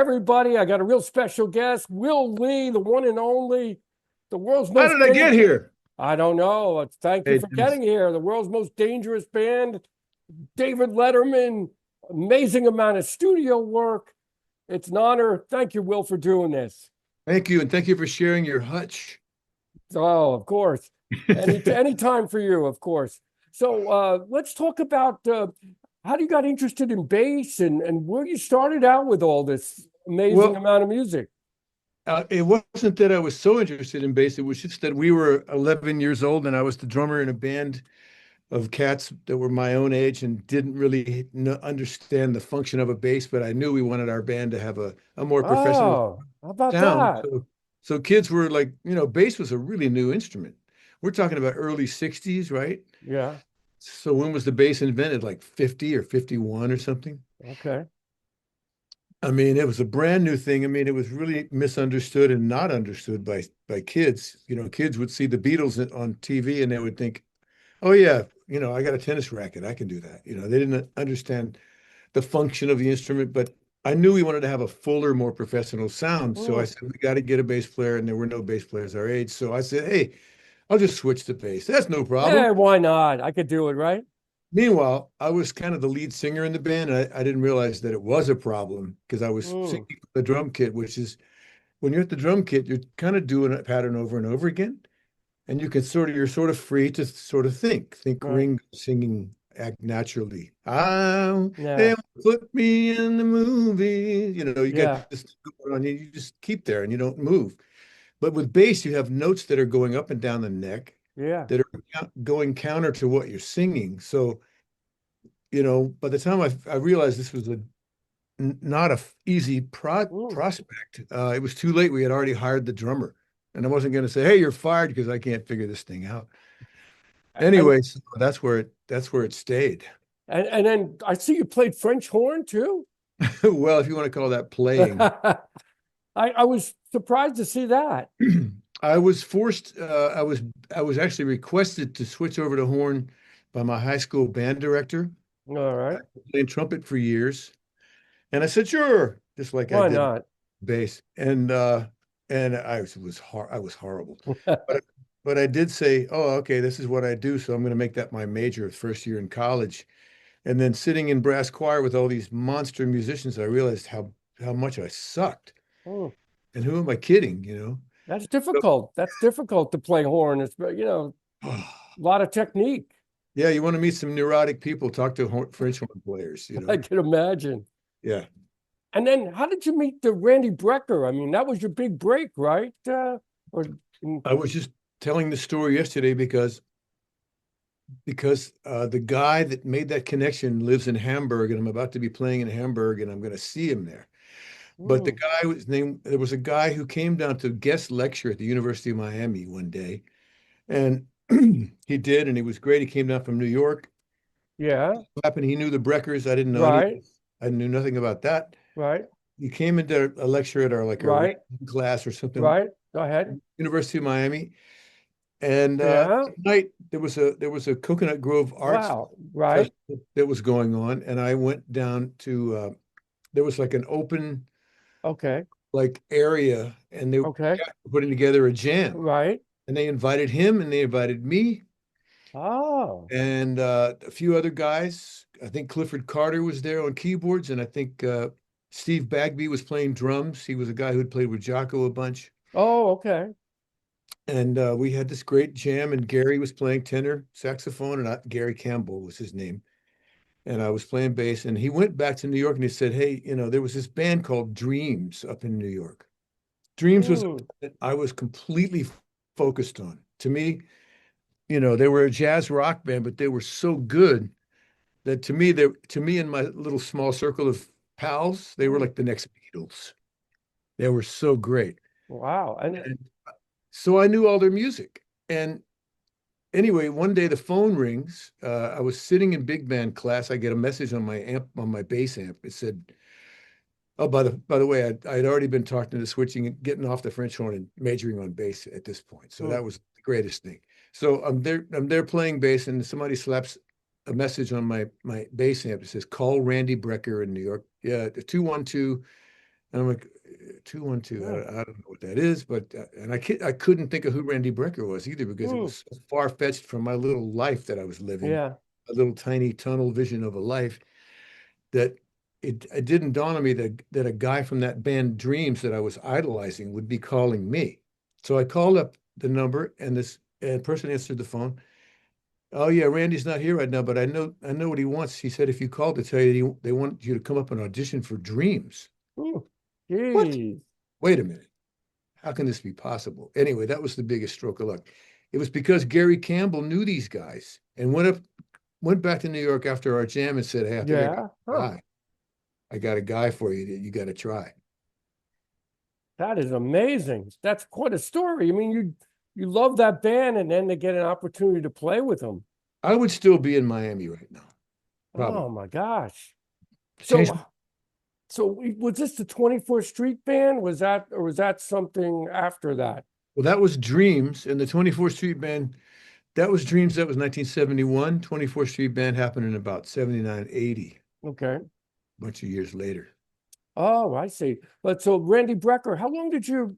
Everybody, I got a real special guest, Will Lee, the one and only, the world's How most did I get here? I don't know. Thank you Hey, for getting here. The world's most dangerous band, David Letterman, amazing amount of studio work. It's an honor. Thank you, Will, for doing this. thank you, and thank you for sharing your hutch. Oh, of course. Any time for you, of course. So let's talk about how you got interested in bass and where you started out with all this amazing Well, amount of music. it wasn't that I was so interested in bass. It was just that we were 11 years old, and I was the drummer in a band of cats that were my own age and didn't really understand the function of a bass. But I knew we wanted our band to have a more professional Oh, how about sound. that? So kids were like, bass was a really new instrument. We're talking about early 60s, right? Yeah. So when was the bass invented? Like 50 or 51 or something? Okay. I mean, it was a brand new thing. I mean, it was really misunderstood and not understood by kids. Kids would see the Beatles on TV and they would think, "Oh yeah, I got a tennis racket. I can do that." They didn't understand the function of the instrument, but I knew we wanted to have a fuller, more professional sound. So I Mm. said, "We got to get a bass player," and there were no bass players our age. So I said, "Hey, I'll just switch to bass. That's no Yeah, problem." why not? I could do it, right? Meanwhile, I was kind of the lead singer in the band. I didn't realize that it was a problem because I was Mm. singing the drum kit, which is when you're at the drum kit, you're kind of doing a pattern over and over again. And you're sort of free to sort of think Right. Ringo singing act naturally. Oh, they Yeah. put me in the movie. You get Yeah. this going on, you just keep there and you don't move. But with bass, you have notes that are going up and down the neck Yeah. that are going counter to what you're singing. So by the time I realized this was not a easy Mm. prospect, it was too late. We had already hired the drummer, and I wasn't going to say, "Hey, you're fired," because I can't figure this thing out. And Anyway, so that's where it stayed. and then I see you played French horn too. Well, if you want to call that playing, I was surprised to see that. I was forced. I was actually requested to switch over to horn by my high school band director. All I right. played trumpet for years, and I said, "Sure," just like I Why did not? bass, and I was horrible, but but I did say, "Oh, okay, this is what I do, so I'm going to make that my major first year in college." And then sitting in brass choir with all these monster musicians, I realized how much I sucked. Mm. And who am I kidding? That's difficult. That's difficult to play horn. It's So, a lot of technique. yeah, you want to meet some neurotic people, talk to French horn players. I can imagine. Yeah. And then how did you meet the Randy Brecker? I mean, that was your big break, right? Or mm, I was just telling the story yesterday because the guy that made that connection lives in Hamburg, and I'm about to be playing in Hamburg, and I'm going to see him there. But the mm, guy was named, there was a guy who came down to guest lecture at the University of Miami one day, and he did, and he was great. He came down from New York. yeah, What happened? He knew the Breckers. I didn't know any. right, I knew nothing about that. right, He came into a lecture at our right, class or something, right. Go ahead. University of Miami, and Yeah. at night there was a Coconut Grove Arts Wow. Right. Festival that was going on, and I went down to. There was like an open Okay. like area, and they were Okay. putting together a jam, Right. and they invited him, and they invited me, Oh, and a few other guys. I think Clifford Carter was there on keyboards, and I think Steve Bagby was playing drums. He was a guy who had played with Jocko a bunch. oh, okay. And we had this great jam, and Gary was playing tenor saxophone, and Gary Campbell was his name. And I was playing bass. And he went back to New York and he said, "Hey, there was this band called Dreams up in New York." Dreams was Mm, that I was completely focused on. To me, they were a jazz rock band, but they were so good that to me and my little small circle of pals, they were mm. like the next Beatles. They were so great. Wow. And And so I knew all their music. And anyway, one day the phone rings. I was sitting in big band class. I get a message on my amp, on my bass amp. It said, "Oh, by the way, I'd already been talking to switching and getting off the French horn and majoring on bass at this point. So mm, that was the greatest thing." So I'm there playing bass, and somebody slaps a message on my bass amp. It says, "Call Randy Brecker in New York. Yeah, 212. And I'm like, 212. Hmm. I don't know what that is, but and I couldn't think of who Randy Brecker was either because it Hmm. was so far-fetched from my little life that I was living, Yeah. a little tiny tunnel vision of a life that it didn't dawn on me that a guy from that band Dreams that I was idolizing would be calling me. So I called up the number and this person answered the phone. Oh yeah, Randy's not here right now, but I know what he wants. He said if you called to tell you they want you to come up and audition for Dreams. Hmm. What? Geez. Wait a minute. How can this be possible? Anyway, that was the biggest stroke of luck. It was because Gary Campbell knew these guys and went back to New York after our jam and said, "Hey, I think Yeah. Huh. I got a guy for you that you got to try." That is amazing. That's quite a story. I mean, you love that band, and then to get an opportunity to play with them. I would still be in Miami right now, probably. Oh my gosh. Change. So was this the 24th Street Band? Was that, or was that something after that? Well, that was Dreams, and the 24th Street Band. That was Dreams. That was 1971. 24th Street Band happened in about 79, 80, Okay. a bunch of years later. Oh, I see. But so Randy Brecker, how long did you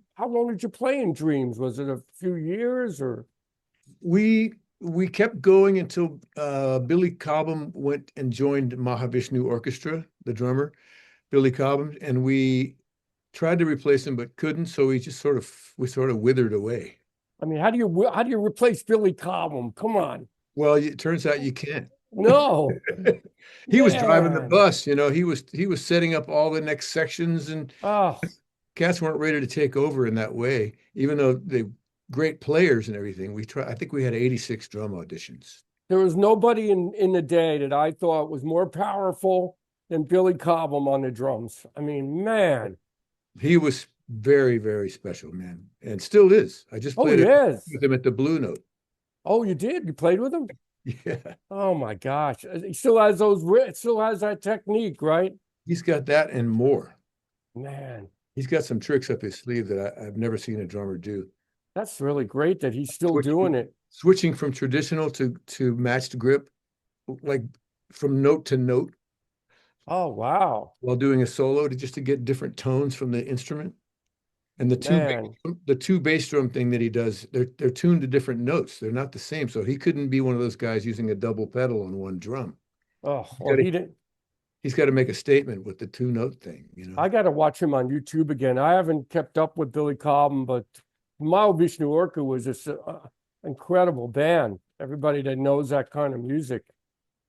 play in Dreams? Was it a few years or? We kept going until Billy Cobham went and joined Mahavishnu Orchestra, the drummer, Billy Cobham, and we tried to replace him but couldn't, so we sort of withered away. I mean, how do you replace Billy Cobham? Come on. Well, it turns out you can't. No, He was driving the man. bus, he was setting up all the next sections, and Oh, cats weren't ready to take over in that way, even though they great players and everything. I think we had 86 drum auditions. there was nobody in the day that I thought was more powerful than Billy Cobham on the drums. I mean, man. He was very, very special, man, and still is. I just Oh, played he it is. with him at the Blue Note. Oh, you did? You played with him? Yeah, Oh my gosh. He still has still has that technique, right? he's got that and more. Man, He's got some tricks up his sleeve that I've never seen a drummer do. that's really great that he's still Switching, doing it. switching from traditional to matched grip, like from note to note, Oh, wow. while doing a solo to get different tones from the instrument. And Man. the two bass drum thing that he does, they're tuned to different notes. They're not the same. So he couldn't be one of those guys using a double pedal on one drum. Oh, He's well, got to he didn't. he's got to make a statement with the two note thing. I got to watch him on YouTube again. I haven't kept up with Billy Cobham, but Mahavishnu Orchestra was just an incredible band. Everybody that knows that kind of music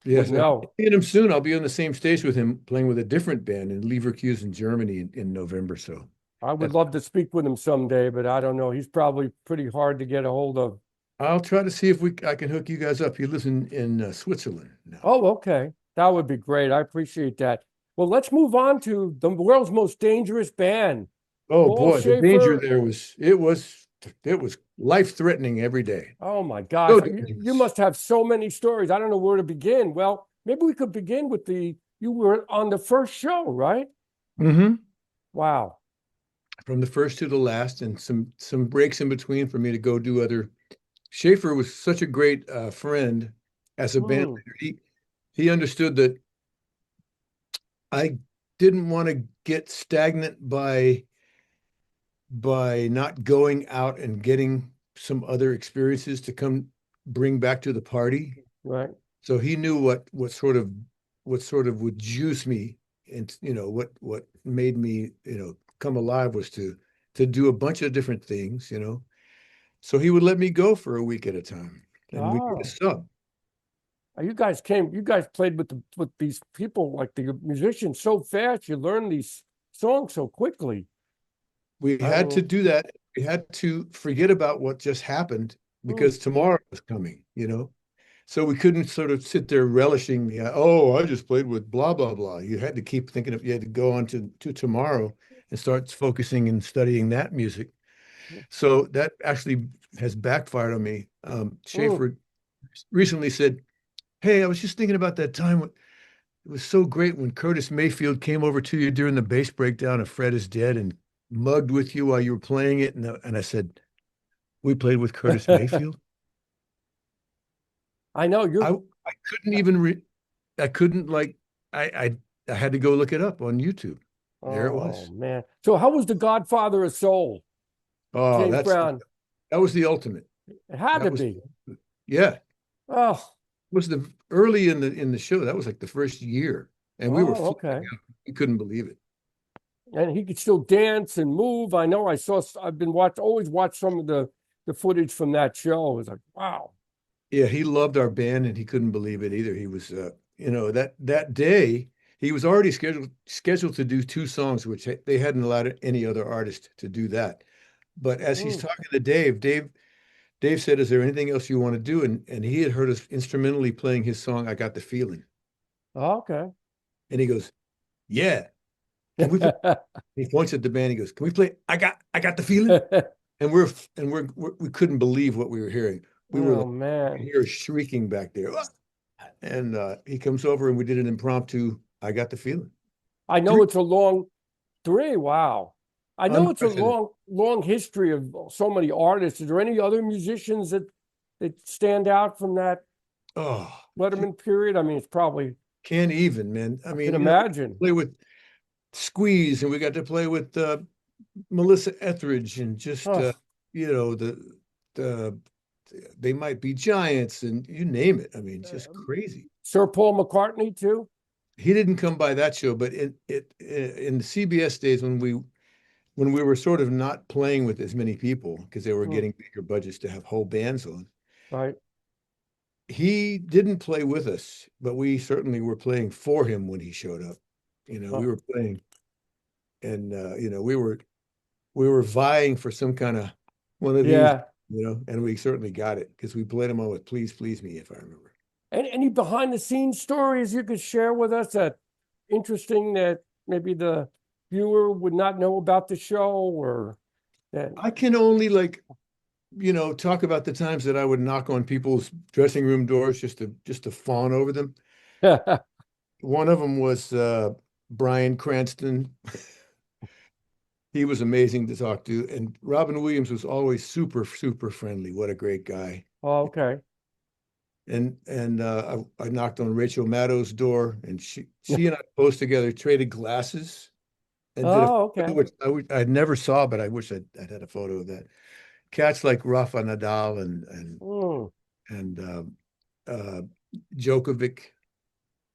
would Yes, and I'll know. see him soon. I'll be on the same stage with him playing with a different band in Leverkusen, Germany in November. So I would that's, love to speak with him someday, but I don't know. He's probably pretty hard to get a hold of. I'll try to see if I can hook you guys up. He lives in Switzerland now. Oh, okay. That would be great. I appreciate that. Well, let's move on to the world's most dangerous band. Oh Paul boy, the danger Schaefer. there was life-threatening every day. Oh my gosh. So You dangerous. must have so many stories. I don't know where to begin. Well, maybe we could begin with you were on the first show, right? Hmm. Wow. From the first to the last, and some breaks in between for me to go do other. Schaefer was such a great friend as a band Hmm. leader. He understood that I didn't want to get stagnant by not going out and getting some other experiences to come bring back to the party. Right. So he knew what sort of would juice me, and what made me come alive was to do a bunch of different things. So he would let me go for a week at a time, and we did a Oh. sub. You guys played with these people, like the musicians, so fast. You learn these songs so quickly. We I had to mean, do that. We had to forget about what just happened hmm. because tomorrow was coming. So we couldn't sort of sit there relishing oh, I just played with blah, blah, blah. You had to keep thinking you had to go on to tomorrow and start focusing and studying that music. So that actually has backfired on me. Hmm. Schaefer recently said, "Hey, I was just thinking about that time when it was so great when Curtis Mayfield came over to you during the bass breakdown of Fred is Dead and mugged with you while you were playing it." And I said, "We played with Curtis Mayfield?" I know I I couldn't even I couldn't like I had to go look it up on YouTube. There it Oh was. man. So how was the Godfather of Soul, Oh, James Brown? that was the ultimate. It had That to was be. yeah. Oh, It was the early in the show. That was like the first year, and we were oh, flipping okay. out. We couldn't believe it. And he could still dance and move. I know. I've been always watched some of the footage from that show. It was like, wow. Yeah, he loved our band, and he couldn't believe it either. He was, that day he was already scheduled to do two songs, which they hadn't allowed any other artist to do that. But as he's Mm. talking to Dave said, "Is there anything else you want to do?" And he had heard us instrumentally playing his song, "I Got the Feeling," Okay. and he goes, "Yeah, can we play?" He points at the band. He goes, "Can we play? I got the feeling." And we couldn't believe what we were hearing. We were Oh like, man. here shrieking back there. "Ah!" And he comes over and we did an impromptu. I got the feeling. I know Three it's a long three. Wow. I know it's a unprecedented. long history of so many artists. Is there any other musicians that stand out from that Oh, Letterman period? I mean, it's probably, can't even, man. I I mean, can we imagine. play with Squeeze and we got to play with Melissa Etheridge and just Oh, the they might be giants and you name it. I mean, just crazy. Sir Paul McCartney too. He didn't come by that show, but in the CBS days when we were sort of not playing with as many people because they were Hmm, getting bigger budgets to have whole bands on, right. he didn't play with us, but we certainly were playing for him when he showed up. We Oh, were playing, and we were vying for some kind of one of these, yeah. and we certainly got it because we played him on with "Please Please Me," if I remember. Any behind the scenes stories you could share with us that interesting that maybe the viewer would not know about the show or that? I can only talk about the times that I would knock on people's dressing room doors just to fawn over them. One of them was Brian Cranston. He was amazing to talk to, and Robin Williams was always super, super friendly. What a great guy. Oh, okay. And I knocked on Rachel Maddow's door, and she and I posed together, traded glasses, and did a Oh, photo okay. which I never saw, but I wish I'd had a photo of that. Cats like Rafa Nadal Mm. and uh, Djokovic,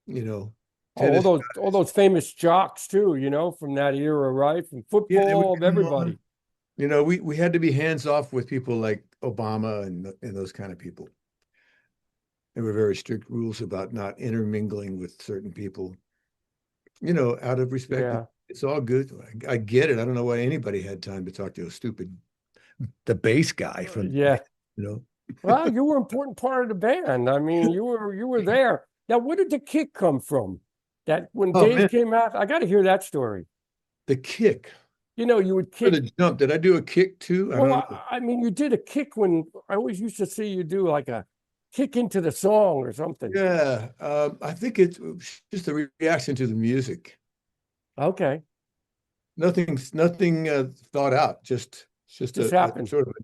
you know, Oh, tennis all guys. those famous jocks too, from that era, right? From Yeah, they would football, of come on. everybody. We had to be hands off with people like Obama and those kind of people. There were very strict rules about not intermingling with certain people, out of respect. Yeah. It's all good. I get it. I don't know why anybody had time to talk to the bass guy from the Yeah. band, you know. Well, you were an important part of the band. I mean, you were there. Now, where did the kick come from? That when Oh Dave man, came out, I got to hear that story. the kick You would or kick. the jump. Did I do a kick too? I Well, don't know. I mean, you did a kick when I always used to see you do like a kick into the song or something. Yeah, I think it's just a reaction to the music. Okay, Nothing thought out. Just just a happened. sort of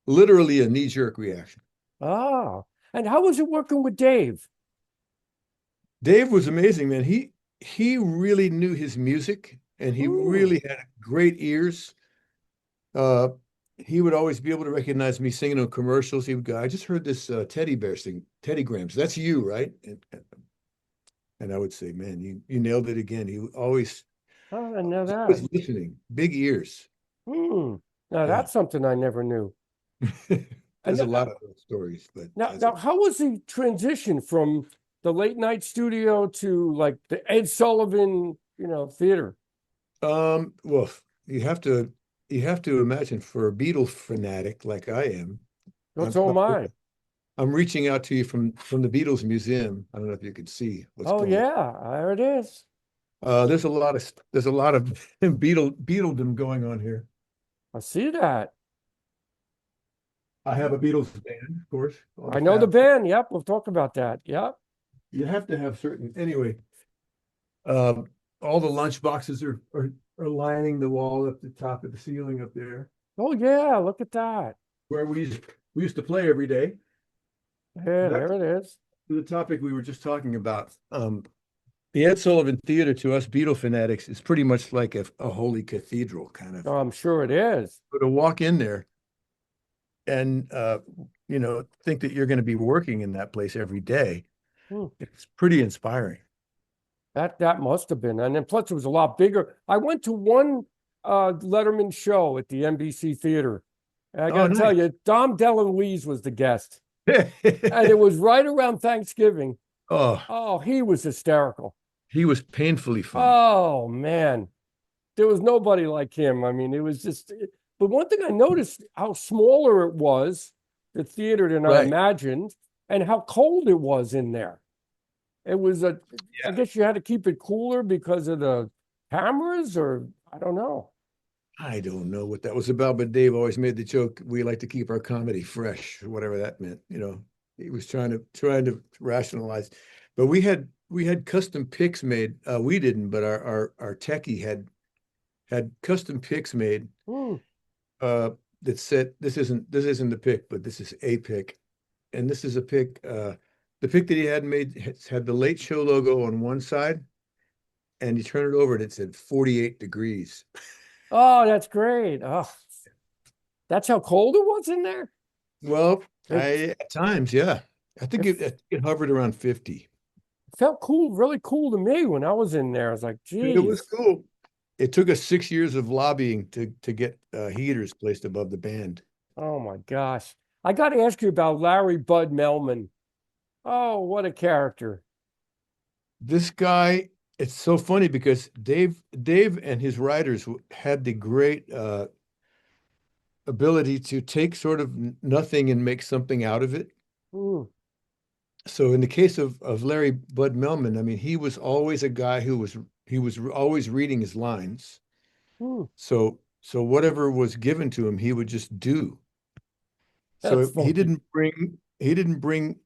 literally a knee-jerk reaction. Ah, and how was it working with Dave? Dave was amazing, man. He really knew his music and he Hmm. really had great ears. Uh, he would always be able to recognize me singing on commercials. He would go, "I just heard this teddy bear sing, Teddy Grams. That's you, right?" And I would say, "Man, you nailed it again." He Oh, I know that. was listening, big ears. Hmm. Now Yeah. that's something I never knew. And There's a lot of those stories, but that's now, how was the transition from the late night studio to like the Ed Sullivan, theater? well, you have to imagine for a Beatles fanatic like I am. That's all mine. I'm reaching out to you from the Beatles Museum. I don't know if you can see what's Oh going on. yeah, there it is. There's a lot of Beatledom going on here. I see that. I have a Beatles band, of course, called the I know the Fab. band. Yep, we'll talk about that. Yep. You have to have certain anyway. Um, all the lunch boxes are lining the wall up the top of the ceiling up there, Oh yeah, look at that. where we used to play every day. Yeah, Back there it is. to the topic we were just talking about. The Ed Sullivan Theater to us Beatle fanatics is pretty much like a holy cathedral kind of. Oh, I'm sure it is. So to walk in there and think that you're going to be working in that place every day, Hmm. it's pretty inspiring. That must have been. And then plus it was a lot bigger. I went to one Letterman show at the NBC Theater. And I got Oh, to tell nice. you, Dom DeLuise was the guest. And it was right around Thanksgiving. Oh, Oh, he was hysterical. he was painfully funny. Oh, man. There was nobody like him. I mean, it was just, but one thing I noticed how smaller it was, the theater, than I Right. imagined, and how cold it was in there. It was I Yeah. guess you had to keep it cooler because of the cameras, or I don't know. I don't know what that was about, but Dave always made the joke, we like to keep our comedy fresh, whatever that meant. He was trying to rationalize. But we had custom picks made. We didn't, but our techie had custom picks made Hmm, uh that said this isn't the pick, but this is a pick. And this is a pick. The pick that he had made had the Late Show logo on one side, and you turn it over and it said 48 degrees. oh, that's great. Oh, that's how cold it was in there. Well, It I at times, yeah. I think it it hovered around 50. felt cool, really cool to me when I was in there. I was like, It was geez. cool. It took us 6 years of lobbying to get heaters placed above the band. Oh my gosh. I got to ask you about Larry Bud Melman. Oh, what a character. This guy, it's so funny because Dave and his writers had the great ability to take sort of nothing and make something out of it. Hmm, So in the case of Larry Bud Melman, I mean, he was always a guy he was always reading his lines. hmm, So whatever was given to him, he would just do. that's So he funny. didn't bring he didn't bring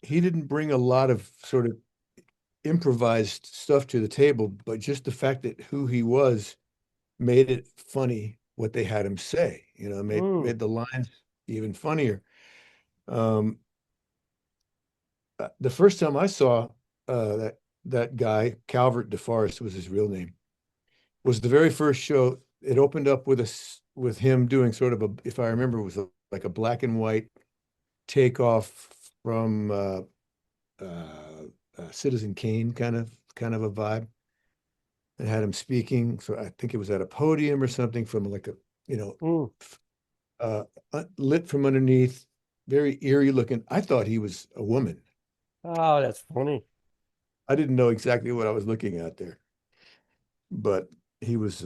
he didn't bring a lot of sort of improvised stuff to the table, but just the fact that who he was made it funny what they had him say, made Hmm. made the lines even funnier. Um, the first time I saw that guy, Calvert DeForest was his real name, was the very first show. It opened up with him doing sort of if I remember, it was like a black and white takeoff from Citizen Kane kind of a vibe. And had him speaking. So I think it was at a podium or something from like you know, Hmm. uh, lit from underneath, very eerie looking. I thought he was a woman. Oh, that's funny. I didn't know exactly what I was looking at there, but he was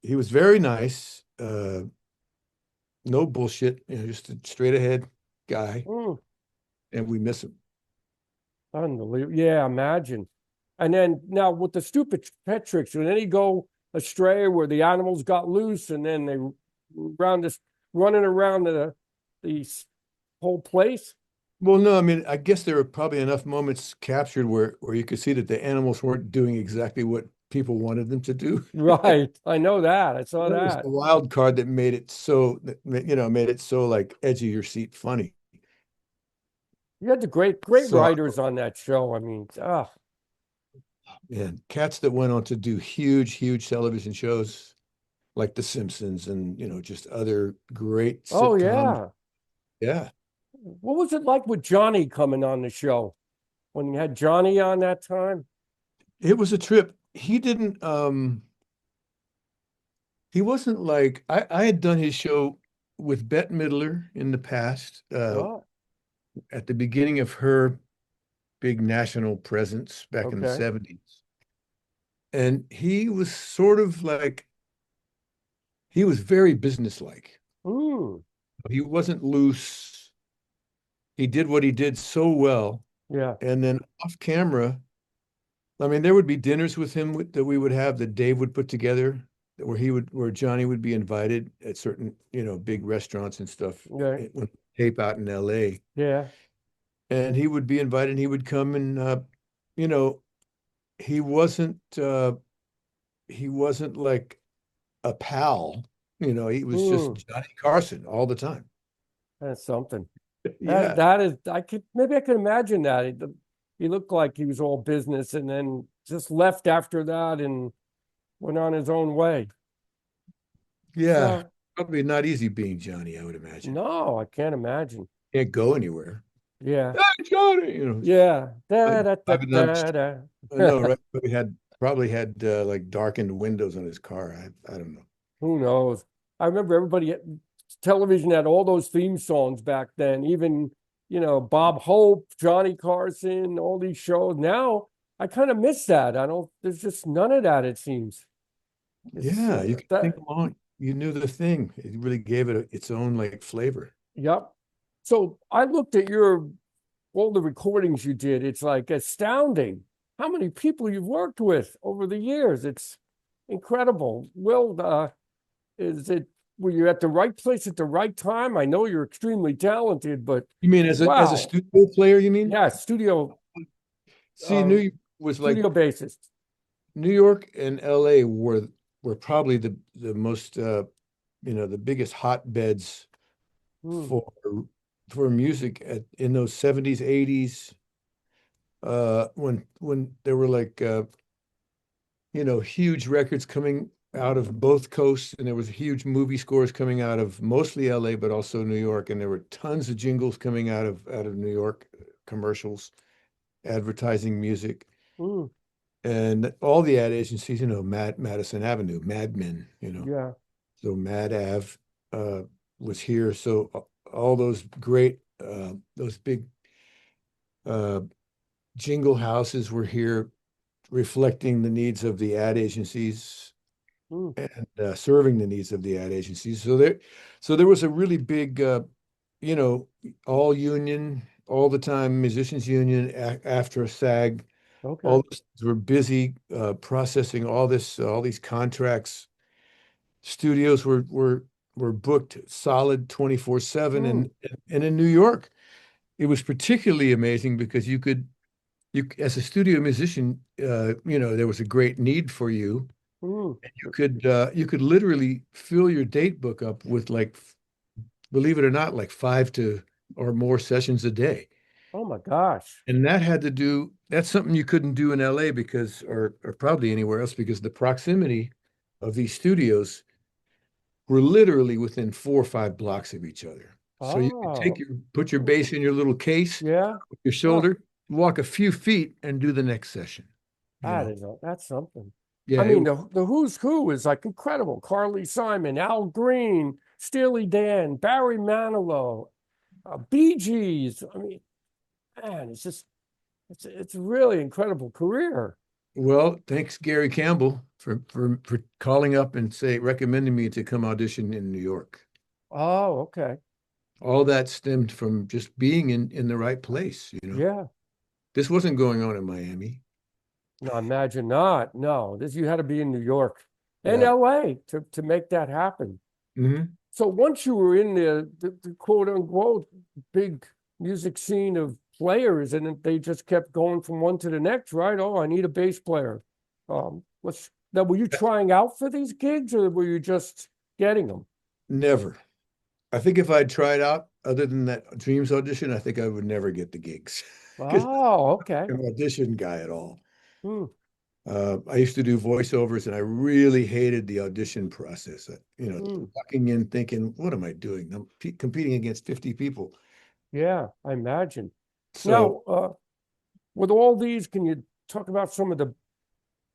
very nice. No bullshit, just a straight ahead guy, Hmm. and we miss him. Unbelievable. Yeah, imagine. And then now with the stupid pet tricks, when any go astray where the animals got loose and then they round this running around the whole place. Well, no, I mean, I guess there were probably enough moments captured where you could see that the animals weren't doing exactly what people wanted them to do. Right. I know that. I saw That was that. the wild card that made it so like edge of your seat funny. You had the great So, writers on that show. I mean, and cats that went on to do huge, huge television shows like The Simpsons and just other great oh sitcoms. yeah. Yeah, What was it like with Johnny coming on the show when you had Johnny on that time? it was a trip. He wasn't like I had done his show with Bette Midler in the past, Oh, at the beginning of her big national presence back in the okay. 70s. And he was sort of like he was very businesslike. Mm, He wasn't loose. He did what he did so well. yeah. And then off camera, I mean, there would be dinners with him that we would have that Dave would put together, where Johnny would be invited at certain, big restaurants and stuff Yeah. when tape out in LA. Yeah. And he would be invited and he would come and you know, he wasn't like a pal. He was just Mm, Johnny Carson all the time. that's something. That Yeah. that is I could maybe I could imagine that. he looked like he was all business, and then just left after that and went on his own way. Yeah, So probably not easy being Johnny, I would imagine. no, I can't imagine. Can't go anywhere. Yeah, Hey, Johnny, yeah. like Da, da, da, driving down the da, street. I da. know, right? Probably had like darkened windows on his car. I don't know. Who knows? I remember television had all those theme songs back then, even, Bob Hope, Johnny Carson, all these shows. Now I kind of miss that. I don't, there's just none of that, it seems. It's Yeah, you can that, think along. You knew the thing. It really gave it its own like flavor. yep. So I looked at all the recordings you did. It's like astounding how many people you've worked with over the years. It's incredible. Will, is it, were you at the right place at the right time? I know you're extremely talented, but You mean as a wow. studio player, you mean? Yeah, See, uh, Was like studio bassist. New York and LA were probably the most the biggest hotbeds Hmm. for music in those 70s, 80s, when there were like huge records coming out of both coasts, and there was huge movie scores coming out of mostly LA, but also New York, and there were tons of jingles coming out of New York, commercials, advertising music, Hmm. and all the ad agencies, Madison Avenue, Mad Men, Yeah. so Mad Ave was here, so all those great those big uh, jingle houses were here, reflecting the needs of the ad agencies Hmm. and serving the needs of the ad agencies. So there was a really big, you know, all union, all the time musicians union after a SAG. Okay. All those were busy processing all these contracts. Studios were booked solid 24/7, Hmm. and in New York, it was particularly amazing because you as a studio musician, there was a great need for you. Hmm. You could literally fill your date book up with like, believe it or not, like five to or more sessions a day. Oh my gosh. And that's something you couldn't do in LA because, or probably anywhere else, because the proximity of these studios were literally within 4 or 5 blocks of each other. So you could Oh, put your bass in your little case, yeah. your Oh, shoulder, walk a few feet and do the next session, you know. that's something. I Yeah, mean, the who's who is like incredible. Carly Simon, Al Green, Steely Dan, Barry Manilow, Bee Gees. I mean, man, it's a really incredible career. well, thanks Gary Campbell for calling up and recommending me to come audition in New York. Oh, okay. All that stemmed from just being in the right place. Yeah. This wasn't going on in Miami. No, imagine not. No, this you had to be in New York and Yeah. LA to make that happen. Hmm. So once you were in the quote unquote big music scene of players, and they just kept going from one to the next, right? Oh, I need a bass player. Let's now, were you trying out for these gigs or were you just getting them? Never. I think if I'd tried out other than that Dreams audition, I think I would never get the gigs because Oh, okay. I'm an audition guy at all. Hmm. I used to do voiceovers, and I really hated the audition process. Hmm. Walking in thinking, "What am I doing? I'm competing against 50 people." Yeah, I imagine. So, Now, with all these, can you talk about some of the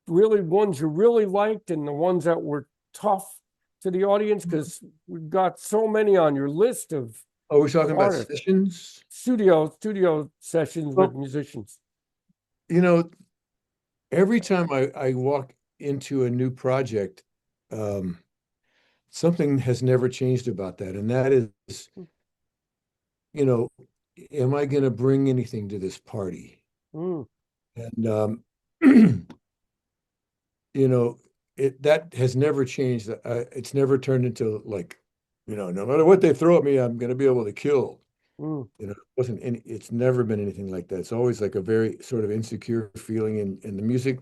really ones you really liked and the ones that were tough to the audience? Because we've got so many on your list we're of talking about artists, sessions. studio sessions with Well, musicians. you know, every time I walk into a new project, um, something has never changed about that, and that is, you know, am I going to bring anything to this party? Mm, And you know, that has never changed. It's never turned into like, no matter what they throw at me, I'm going to be able to kill. mm, It's never been anything like that. It's always like a very sort of insecure feeling, and the music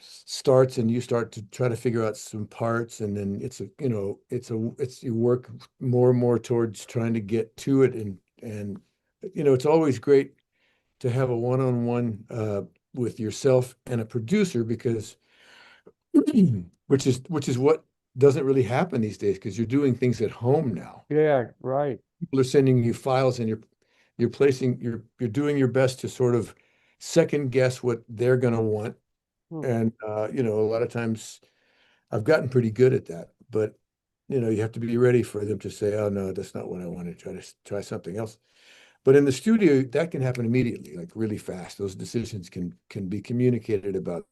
starts, and you start to try to figure out some parts, and then you work more and more towards trying to get to it, and it's always great to have a one-on-one with yourself and a producer because which is what doesn't really happen these days because you're doing things at home now. Yeah, right. People are sending you files and you're doing your best to sort of second guess what they're going to want. Hmm. And a lot of times I've gotten pretty good at that, but you have to be ready for them to say, "Oh no, that's not what I want to try something else." But in the studio, that can happen immediately, like really fast. Those decisions can be communicated about,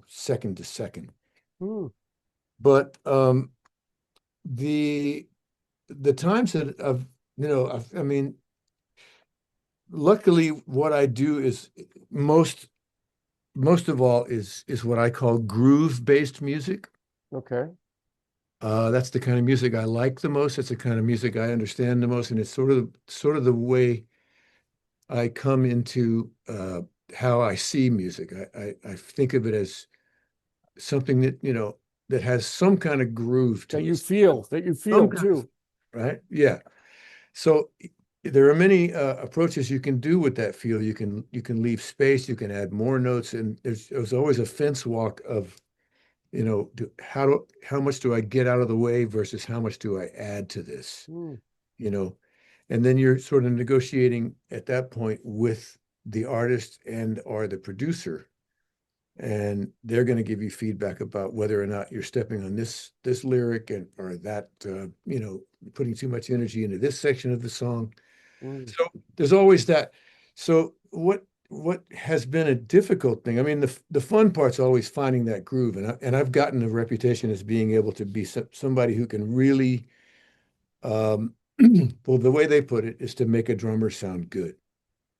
second to second. Hmm. But the the times that I mean, luckily, what I do is most of all is what I call groove-based music. Okay. That's the kind of music I like the most. It's the kind of music I understand the most, and it's sort of the way I come into how I see music. I think of it as something that has some kind of groove That to you it. feel, that you Some feel kind of, too. right? Yeah. So there are many approaches you can do with that feel. You can leave space, you can add more notes, and there's always a fence walk of, how much do I get out of the way versus how much do I add to this, Hmm. you know? And then you're sort of negotiating at that point with the artist and or the producer, and they're going to give you feedback about whether or not you're stepping on this lyric and or that putting too much energy into this section of the song. Hmm. So there's always that. So what has been a difficult thing? I mean, the fun part's always finding that groove, and I've gotten a reputation as being able to be somebody who can really, um, well, the way they put it is to make a drummer sound good.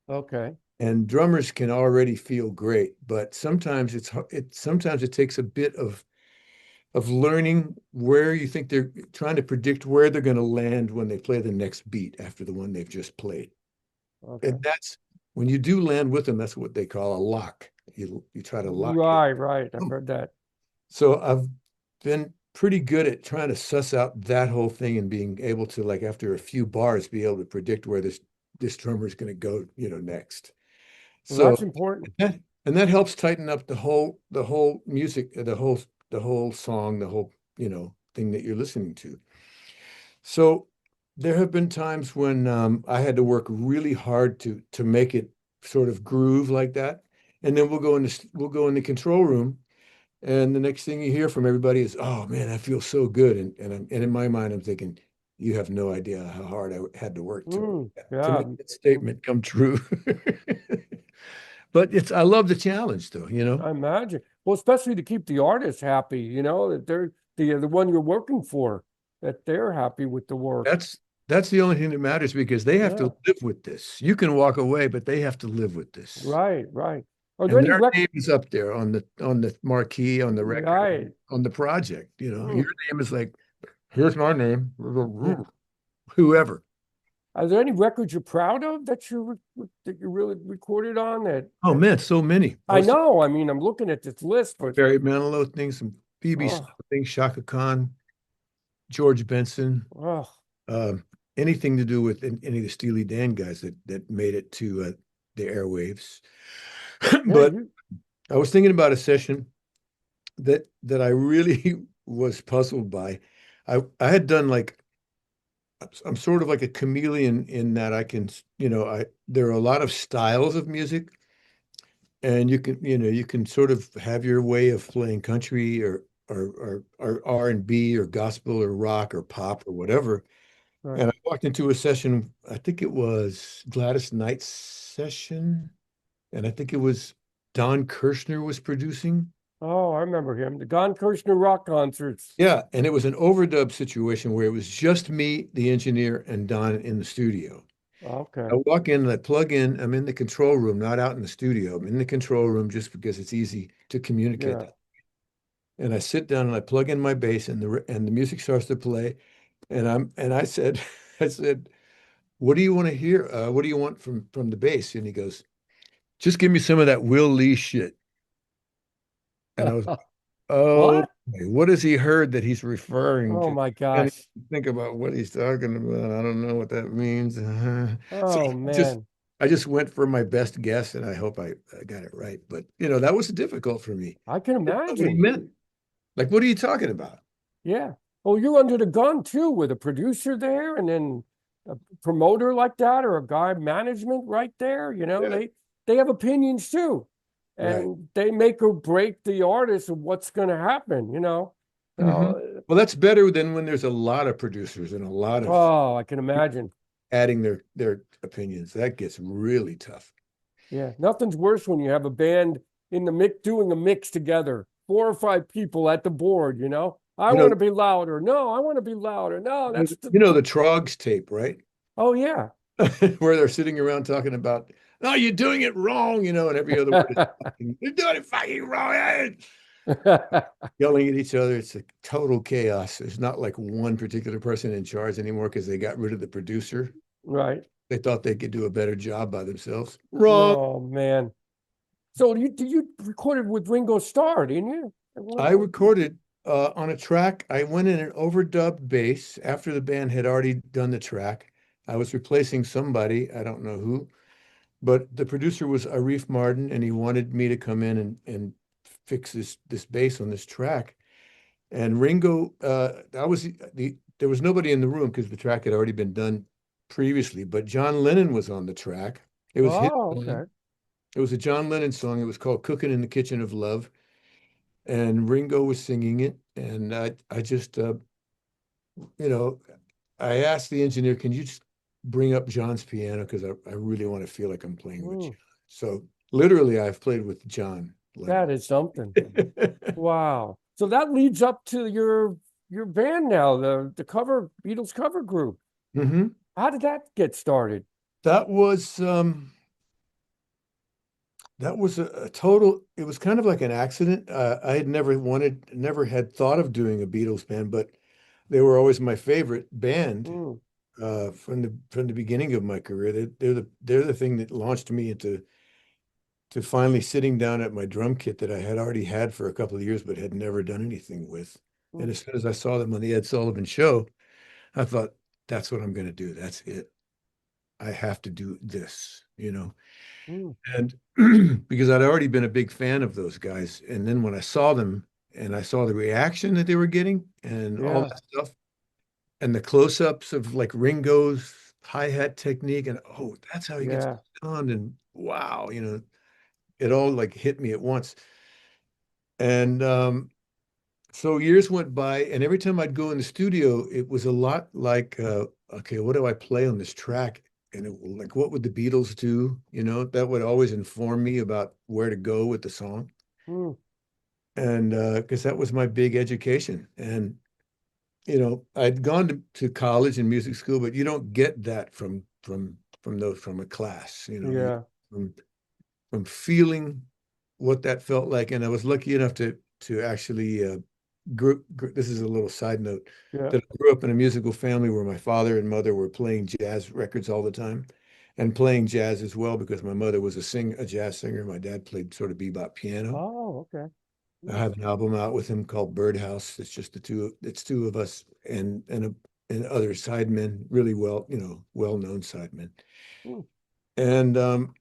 Okay. And drummers can already feel great, but sometimes it takes a bit of learning where you think they're trying to predict where they're going to land when they play the next beat after the one they've just played. And Okay. that's when you do land with them, that's what they call a lock. You try to lock it. Right, right. I've heard that. So I've been pretty good at trying to suss out that whole thing and being able to, like, after a few bars, be able to predict where this drummer is going to go, next. Well, So that's important. and that helps tighten up the whole music, the whole song, the whole, thing that you're listening to. So there have been times when I had to work really hard to make it sort of groove like that. And then we'll go in the control room, and the next thing you hear from everybody is, "Oh man, that feels so good." And in my mind, I'm thinking, you have no idea how hard I had to work to Hmm. to Yeah. make that statement come true. But I love the challenge though, I imagine. Well, especially to keep the artist happy, that they're the one you're working for, that they're happy with the work. That's the only thing that matters because they have Yeah. to live with this. You can walk away, but they have to live with this. Right, right. Are there And any their name is up there on the marquee, on the record, right? on the project. Hmm. Your name is like, here's my name, Yeah. whoever. Are there any records you're proud of that you really recorded on that? Oh man, so many. I I was thinking know. I mean, I'm looking at this list, but Barry Manilow things, some Phoebe oh, things, Shaka Khan, George Benson, oh, um, anything to do with any of the Steely Dan guys that made it to the airwaves. yeah, But I was thinking about a session that I really was puzzled by. I had done, like, I'm sort of like a chameleon in that I can, there are a lot of styles of music, and you can sort of have your way of playing country or R&B or gospel or rock or pop or whatever. right. And I walked into a session, I think it was Gladys Knight's session, and I think it was Don Kirshner was producing. Oh, I remember him. The Gone Kirshner rock concerts. Yeah, and it was an overdub situation where it was just me, the engineer, and Don in the studio. I Okay. walk in and I plug in. I'm in the control room, not out in the studio. I'm in the control room just because it's easy to communicate Yeah. that. And I sit down and I plug in my bass, and the music starts to play. And I said, I said, "What do you want to hear? What do you want from the bass?" And he goes, "Just give me some of that Will Lee shit." And I was, "Oh, What? okay, what has he heard that he's referring Oh to?" my And gosh. think about what he's talking about. I don't know what that means. So Oh just man. I just went for my best guess, and I hope I got it right. But that was difficult for me. I can I didn't know what he imagine. meant. Like, what are you talking about? Yeah. Oh, you're under the gun too with a producer there and then a promoter like that or a guy management right there. Yeah, They have opinions too. right. And they make or break the artist of what's going to happen. Hmm. So, Well, that's better than when there's a lot of producers and a lot of oh, I can imagine. adding their opinions. That gets really tough. Yeah. Nothing's worse when you have a band in the mix doing a mix together, 4 or 5 people at the board. I You want know, to be louder. No, I want to be louder. No, that's the, the Trogs tape, right? oh yeah. Where they're sitting around talking about, no, you're doing it wrong, and every other word is fucking, you're doing it fucking wrong. Yelling at each other. It's a total chaos. There's not like one particular person in charge anymore because they got rid of the producer. Right. They thought they could do a better job by themselves. Wrong. Oh man. So you recorded with Ringo Starr, didn't you? At one I point? recorded on a track. I went in an overdubbed bass after the band had already done the track. I was replacing somebody, I don't know who, but the producer was Arif Mardin, and he wanted me to come in and fix this bass on this track. And Ringo, I was there was nobody in the room because the track had already been done previously, but John Lennon was on the track. It was his Oh, song. okay. It was a John Lennon song. It was called "Cooking in the Kitchen of Love," and Ringo was singing it. And I just, you know, I asked the engineer, "Can you just bring up John's piano because I really want to feel like I'm playing with Hmm, John." So literally, I've played with John that Lennon. is something. Wow. So that leads up to your band now, the cover Beatles cover group. Hmm. How did that get started? That was a total, it was kind of like an accident. I had never had thought of doing a Beatles band, but they were always my favorite band Hmm, from the beginning of my career. They're the thing that launched me into to finally sitting down at my drum kit that I had already had for a couple of years, but had never done anything with. And hmm, as soon as I saw them on the Ed Sullivan Show, I thought, that's what I'm going to do. That's it. I have to do this. hmm. And because I'd already been a big fan of those guys. And then when I saw them and I saw the reaction that they were getting and all Yeah, that stuff and the close-ups of like Ringo's hi-hat technique and oh, that's how he gets yeah. done. And wow, it all like hit me at once. And so years went by, and every time I'd go in the studio, it was a lot like, okay, what do I play on this track? And like, what would the Beatles do? That would always inform me about where to go with the song. Hmm, And because that was my big education. And, I'd gone to college and music school, but you don't get that from a class, yeah, from feeling what that felt like. And I was lucky enough to actually this is a little side note yeah. that I grew up in a musical family where my father and mother were playing jazz records all the time and playing jazz as well because my mother was a jazz singer. My dad played sort of bebop piano. Oh, okay. I Hmm, have an album out with him called Birdhouse. It's two of us and other sidemen, really well-known sidemen. hmm. And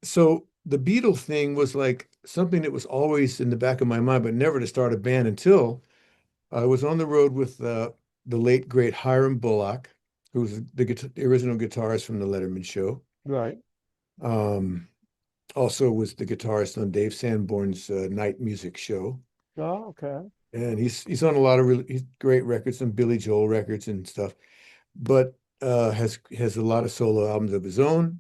so the Beatle thing was like something that was always in the back of my mind, but never to start a band until I was on the road with the late great Hiram Bullock, who was the original guitarist from the Letterman Show. Right. Um, Also was the guitarist on Dave Sanborn's Night Music Show, Oh, okay. and he's on a lot of he's great records, some Billy Joel records and stuff, but has a lot of solo albums of his own.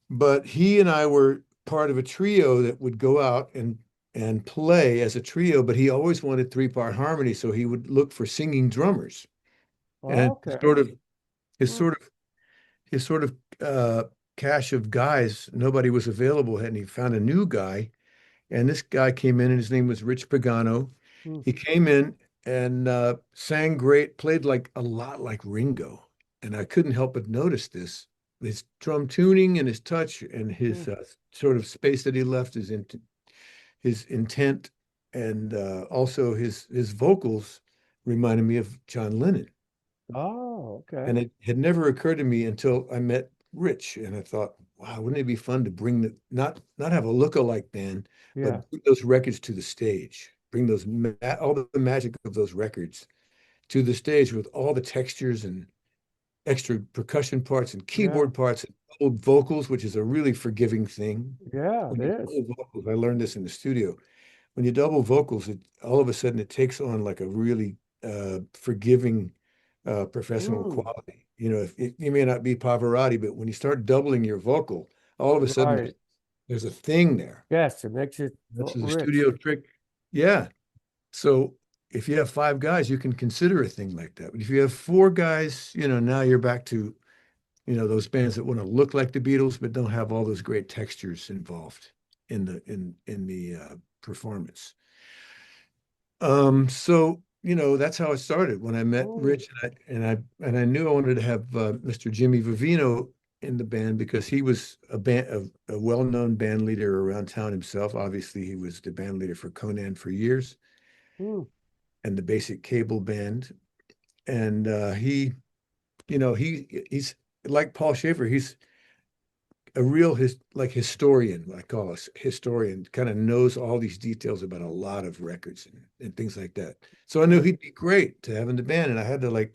But he and I were part of a trio that would go out and play as a trio, but he always wanted three-part harmony, so he would look for singing drummers. And Okay. his Hmm. sort of his sort of cache of guys, nobody was available, and he found a new guy. And this guy came in, and his name was Rich Pagano. Hmm. He came in and sang great, played like a lot like Ringo. And I couldn't help but notice this. His drum tuning and his touch and Hmm. his sort of space that he left, his intent, and also his vocals reminded me of John Lennon. Oh, okay. And it had never occurred to me until I met rich. And I thought, wow, wouldn't it be fun to bring the not have a look-alike band, Yeah. but bring those records to the stage, bring those all the magic of those records to the stage with all the textures and extra percussion parts and Yeah. keyboard parts and old vocals, which is a really forgiving thing. Yeah, it When you is. double vocals, I learned this in the studio. When you double vocals, all of a sudden it takes on like a really forgiving professional Mm, quality. You may not be Pavarotti, but when you start doubling your vocal, all of a sudden right. there's a thing there. Yes, it makes it That's the rich. studio trick. Yeah. So if you have five guys, you can consider a thing like that. But if you have four guys, now you're back to, those bands that want to look like the Beatles, but don't have all those great textures involved in the performance. So that's how it started when I met Mm, Rich, and I knew I wanted to have Mr. Jimmy Vivino in the band because he was a well-known band leader around town himself. Obviously, he was the band leader for Conan for years mm, and the Basic Cable Band. And he's like Paul Schaefer. He's a real historian, I call us historian, kind of knows all these details about a lot of records and things like that. So I knew mm. he'd be great to have in the band. And I had to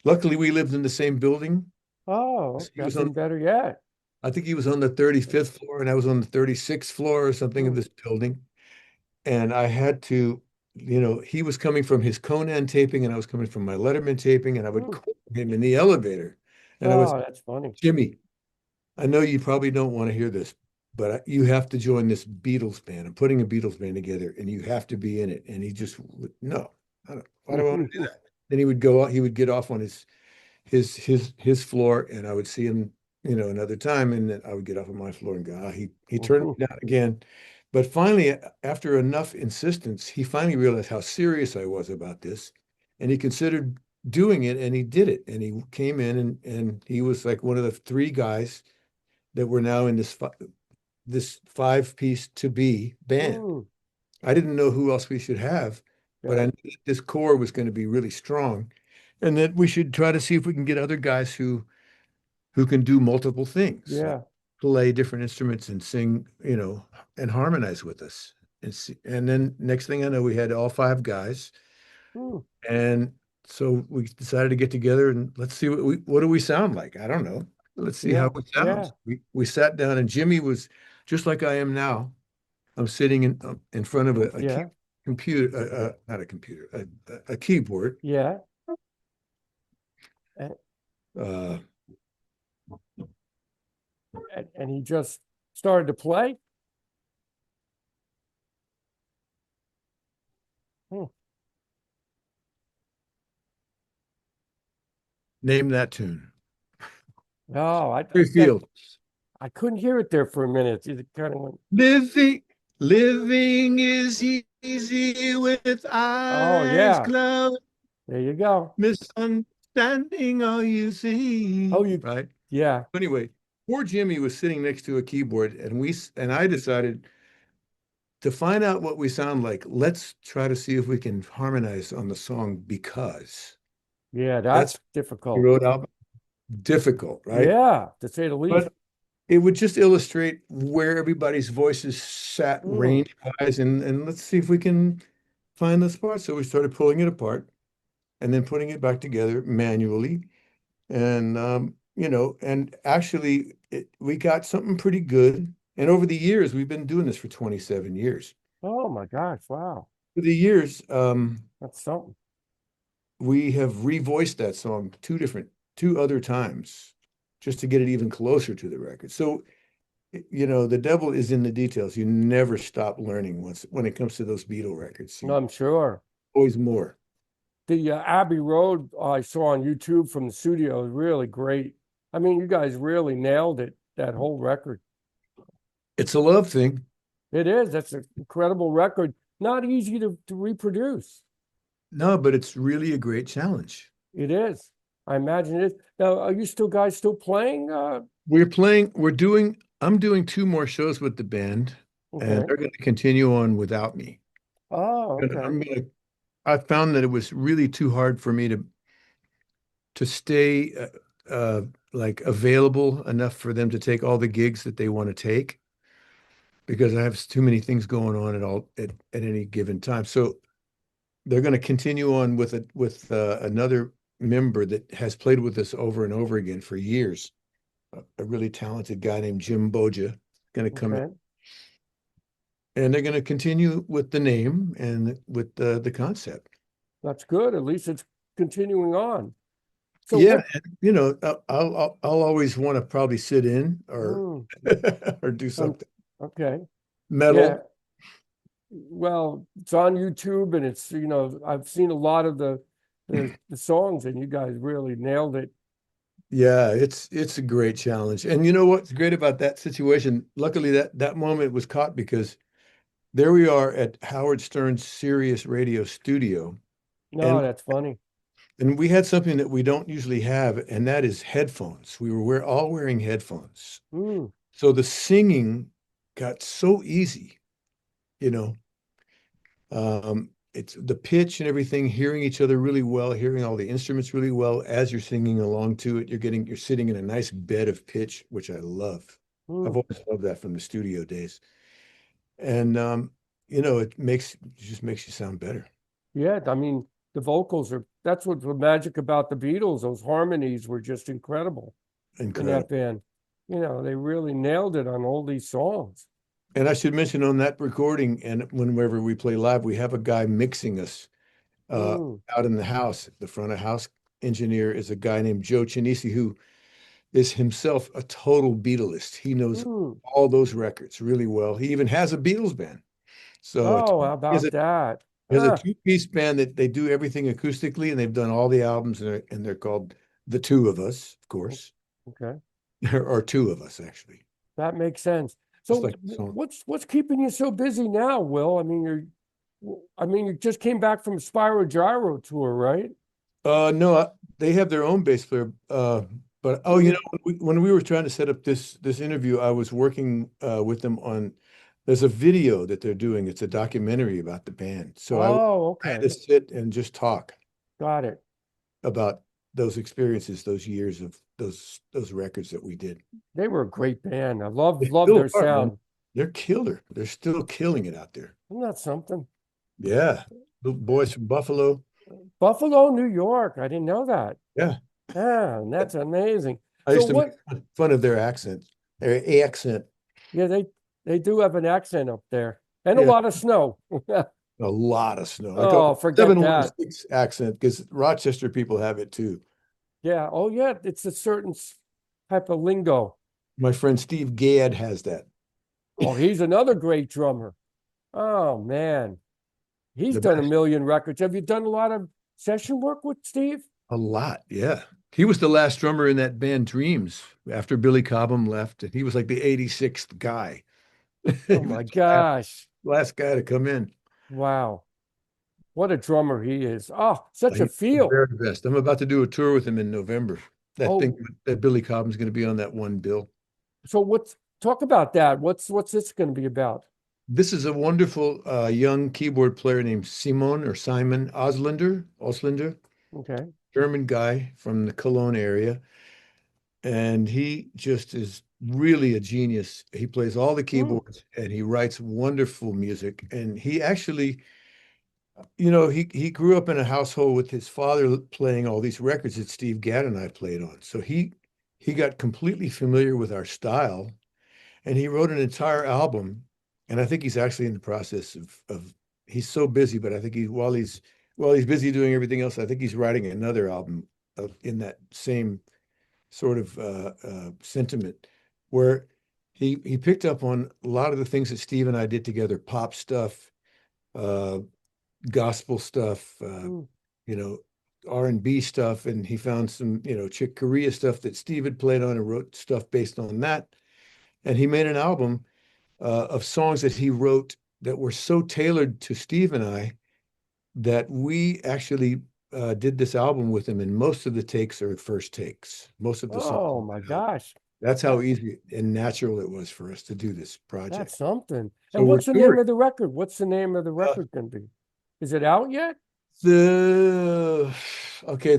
luckily we lived in the same building. Oh, He was that's on, even better yet. I think he was on the 35th floor and I was on the 36th floor or something of Mm, this building. And I had to, he was coming from his Conan taping and I was coming from my Letterman taping, and I would mm. call him in the elevator. And I was, Oh, that's funny. Jimmy, I know you probably don't want to hear this, but you have to join this Beatles band. I'm putting a Beatles band together and you have to be in it. And he just would, no, why do I want to do that? Then he would go out, he would get off on his floor and I would see him, another time. And then I would get off on my floor and go, he turned me down again. But finally, after enough insistence, he finally realized how serious I was about this. And he considered doing it and he did it. And he came in and he was like one of the three guys that were now in this five-piece to be band. Mm, I didn't know who else we should have, but I yeah, knew that this core was going to be really strong, and that we should try to see if we can get other guys who can do multiple things, like yeah. play different instruments and sing, and harmonize with us. And then next thing I know, we had all five guys, Mm, and so we decided to get together and let's see what do we sound like? I don't know. Let's see how yeah, it yeah, sounds. We sat down and Jimmy was just like I am now. I'm sitting in front of a yeah, computer, not a computer, a keyboard. yeah. And, Uh, and he just started to play. Hmm. Name that tune. Oh, Harry Field. I couldn't hear it there for a minute. It kind of went, Living, living is easy with oh, eyes yeah. closed. There you go. Misunderstanding all you Oh, see. you, Right. yeah, Anyway, poor Jimmy was sitting next to a keyboard, and I decided to find out what we sound like. Let's try to see if we can harmonize on the song because yeah, that's that's what we difficult. wrote out. Difficult, right? Yeah, to say the least. But it would just illustrate where everybody's voices sat Mm, range-wise, and let's see if we can find the spot. So we started pulling it apart and then putting it back together manually. And and actually we got something pretty good. And over the years, we've been doing this for 27 years. oh my gosh, wow. For the years, That's something. we have revoiced that song two other times just to get it even closer to the record. So, the devil is in the details. You never stop learning when it comes to those Beatle records. You I'm sure. always more. The Abbey Road I saw on YouTube from the studio is really great. I mean, you guys really nailed it, that whole record. It's a love thing. It is. That's an incredible record. Not easy to reproduce. No, but it's really a great challenge. It is. I imagine it is. Now, are you still guys still playing? I'm doing two more shows with the band, and Okay. they're going to continue on without me. Oh, And okay. I found that it was really too hard for me to stay like available enough for them to take all the gigs that they want to take because I have too many things going on at any given time. So they're going to continue on with it with another member that has played with us over and over again for years. A really talented guy named Jim Boja going to come in, Okay. and they're going to continue with the name and with the concept. That's good. At least it's continuing on. So Yeah, what? and, I'll always want to probably sit in or Mm, or do um, something okay. Yeah. metal. Well, it's on YouTube and it's, I've seen a lot of the songs and you guys really nailed it. Yeah, it's a great challenge. And you know what's great about that situation? Luckily, that moment was caught because there we are at Howard Stern's Sirius Radio studio, No, and that's funny. and we had something that we don't usually have, and that is headphones. We're all wearing headphones, Mm, so the singing got so easy, you know. It's the pitch and everything, hearing each other really well, hearing all the instruments really well as you're singing along to it. You're sitting in a nice bed of pitch, which I love. I've mm. always loved that from the studio days. And it just makes you sound better. Yeah, I mean, the vocals that's what's the magic about the Beatles. Those harmonies were just incredible in that Incredible. band. They really nailed it on all these songs. And I should mention on that recording, and whenever we play live, we have a guy mixing us uh, Mm, out in the house. The front of house engineer is a guy named Joe Chinisi, who is himself a total Beatlist. He knows mm. all those records really well. He even has a Beatles band. So Oh, how he has about that? he has a Ah, two-piece band that they do everything acoustically, and they've done all the albums, and they're called The Two of Us, of course, okay. or Two of Us, actually, That makes sense. just So like the song. what's keeping you so busy now, Will? You just came back from Spyro Gyro tour, right? No, they have their own bass player. But oh, Mhm. when we were trying to set up this interview, I was working with them on. There's a video that they're doing. It's a documentary about the band. So Oh, I had to okay. sit and just talk Got it. about those experiences, those years of those records that we did. They were a great band. I They love still their are, man. sound. They're killer. They're still killing it out there. Isn't that something? Yeah. The boys from Buffalo. Buffalo, New York. I didn't know that. Yeah. Yeah, that's amazing. I So used to what? make fun of their accent. Their accent. Yeah, they do have an accent up there and a Yeah. lot of snow. A lot of snow. I call Oh, it forget that. 716 accent because Rochester people have it too. Yeah. Oh, yeah. It's a certain type of lingo. My friend Steve Gadd has that. Oh, he's another great drummer. Oh man, he's The done a best. million records. Have you done a lot of session work with Steve? A lot, yeah. He was the last drummer in that band Dreams after Billy Cobham left, and he was like the 86th guy. He Oh was my the last, gosh. last guy to come in. Wow. What a drummer he is. Oh, such a He's the feel. very best. I'm about to do a tour with him in November. That thing Oh, that Billy Cobham's going to be on that one bill. so talk about that. What's this going to be about? This is a wonderful young keyboard player named Simon Auslander, Okay. German guy from the Cologne area. And he just is really a genius. He plays all the Hmm. keyboards and he writes wonderful music. And he actually, he grew up in a household with his father playing all these records that Steve Gadd and I played on. So he got completely familiar with our style and he wrote an entire album. And I think he's actually in the process of he's so busy, but I think while he's busy doing everything else, I think he's writing another album in that same sort of sentiment where he picked up on a lot of the things that Steve and I did together, pop stuff, uh, gospel stuff, Hmm. you know, R&B stuff, and he found some, Chick Corea stuff that Steve had played on and wrote stuff based on that. And he made an album of songs that he wrote that were so tailored to Steve and I that we actually did this album with him, and most of the takes are first takes. Most of the songs. Oh my gosh. That's how That easy and natural it was for us to do this that's project. something. So And we're what's the name touring. of the record? What's the name of the Uh, record going to be? Is it out yet? the okay,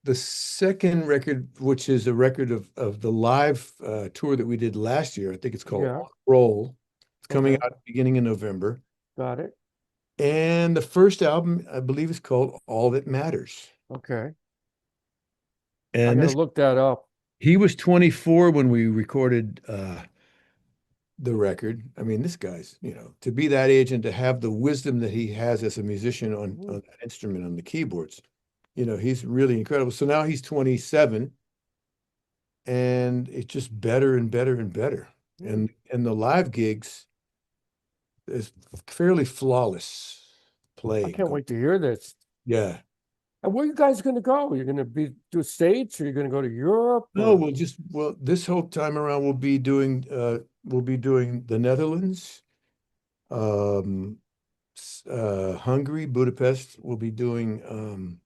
the second record, which is a record of the live tour that we did last year. I think it's called Yeah. Roll. It's coming Okay. out beginning in November. Got it. And the first album, I believe, is called All That Matters. Okay. I And gotta this look that up. he was 24 when we recorded the record. I mean, this guy's, to be that age and to have the wisdom that he has as a musician on that instrument, on the keyboards, he's really incredible. So now he's 27 and it's just better and better and better. And the live gigs is fairly flawless I playing. can't wait to hear this. Yeah. And where are you guys going to go? You're going to be to States, or you're going to go to Europe? No, or- well, this whole time around we'll be doing the Netherlands, um, Hungary, Budapest. We'll be doing